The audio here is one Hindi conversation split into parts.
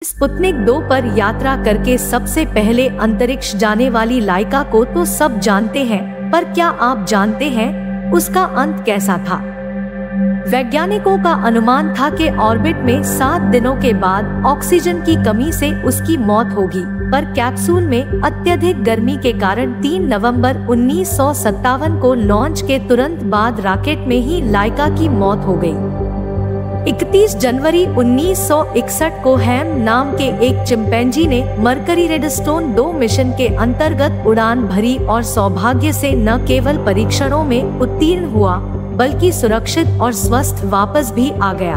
स्पुतनिक 2 पर यात्रा करके सबसे पहले अंतरिक्ष जाने वाली लाइका को तो सब जानते हैं, पर क्या आप जानते हैं उसका अंत कैसा था? वैज्ञानिकों का अनुमान था कि ऑर्बिट में 7 दिनों के बाद ऑक्सीजन की कमी से उसकी मौत होगी, पर कैप्सूल में अत्यधिक गर्मी के कारण 3 नवंबर 1957 को लॉन्च के तुरंत बाद रॉकेट में ही लाइका की मौत हो गई। 31 जनवरी 1961 को हैम नाम के एक चिंपैंजी ने मरकरी रेडस्टोन 2 मिशन के अंतर्गत उड़ान भरी और सौभाग्य से न केवल परीक्षणों में उत्तीर्ण हुआ बल्कि सुरक्षित और स्वस्थ वापस भी आ गया।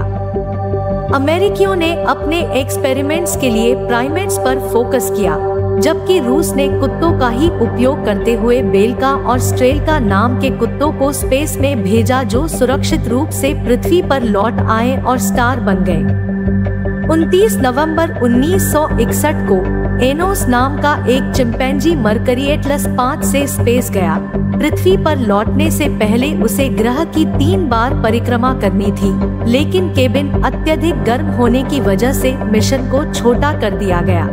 अमेरिकियों ने अपने एक्सपेरिमेंट्स के लिए प्राइमेट्स पर फोकस किया, जबकि रूस ने कुत्तों का ही उपयोग करते हुए बेलका और स्ट्रेलका नाम के कुत्तों को स्पेस में भेजा, जो सुरक्षित रूप से पृथ्वी पर लौट आए और स्टार बन गए। 29 नवंबर 1961 को एनोस नाम का एक चिंपैंजी मरकरी एटलस 5 से स्पेस गया। पृथ्वी पर लौटने से पहले उसे ग्रह की 3 बार परिक्रमा करनी थी, लेकिन केबिन अत्यधिक गर्म होने की वजह से मिशन को छोटा कर दिया गया।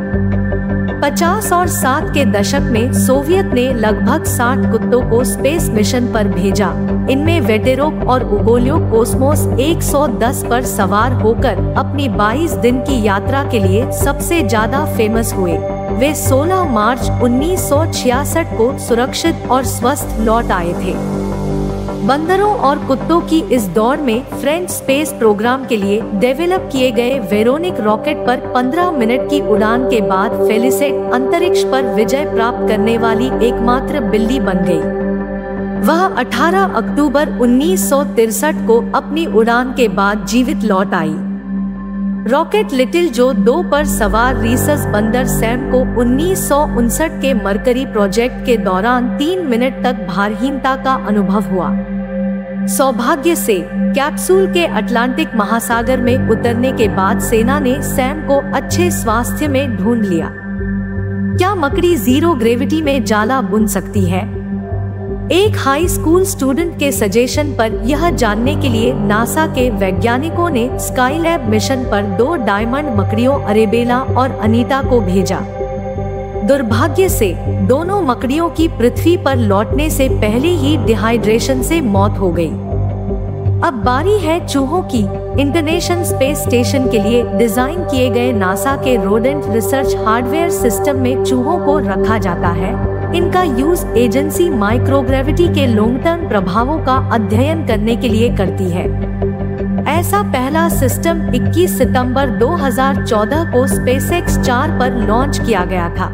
50 और 60 के दशक में सोवियत ने लगभग 60 कुत्तों को स्पेस मिशन पर भेजा। इनमें वेटेरोक और उगोल्योक कोस्मोस 110 पर सवार होकर अपनी 22 दिन की यात्रा के लिए सबसे ज्यादा फेमस हुए। वे 16 मार्च 1966 को सुरक्षित और स्वस्थ लौट आए थे। बंदरों और कुत्तों की इस दौड़ में फ्रेंच स्पेस प्रोग्राम के लिए डेवलप किए गए वेरोनिक रॉकेट पर 15 मिनट की उड़ान के बाद फेलिसेट अंतरिक्ष पर विजय प्राप्त करने वाली एकमात्र बिल्ली बन गई। वह 18 अक्टूबर 1963 को अपनी उड़ान के बाद जीवित लौट आई। रॉकेट लिटिल जो 2 पर सवार रीसस बंदर सैम को 1959 के मरकरी प्रोजेक्ट के दौरान 3 मिनट तक भारहीनता का अनुभव हुआ। सौभाग्य से कैप्सूल के अटलांटिक महासागर में उतरने के बाद सेना ने सैम को अच्छे स्वास्थ्य में ढूंढ लिया। क्या मकड़ी जीरो ग्रेविटी में जाला बुन सकती है? एक हाई स्कूल स्टूडेंट के सजेशन पर यह जानने के लिए नासा के वैज्ञानिकों ने स्काईलैब मिशन पर 2 डायमंड मकड़ियों अरेबेला और अनीता को भेजा। दुर्भाग्य से दोनों मकड़ियों की पृथ्वी पर लौटने से पहले ही डिहाइड्रेशन से मौत हो गई। अब बारी है चूहों की। इंटरनेशनल स्पेस स्टेशन के लिए डिजाइन किए गए नासा के रोडेंट रिसर्च हार्डवेयर सिस्टम में चूहों को रखा जाता है। इनका यूज एजेंसी माइक्रोग्रेविटी के लॉन्ग टर्म प्रभावों का अध्ययन करने के लिए करती है। ऐसा पहला सिस्टम 21 सितंबर 2014 को स्पेसएक्स 4 पर लॉन्च किया गया था।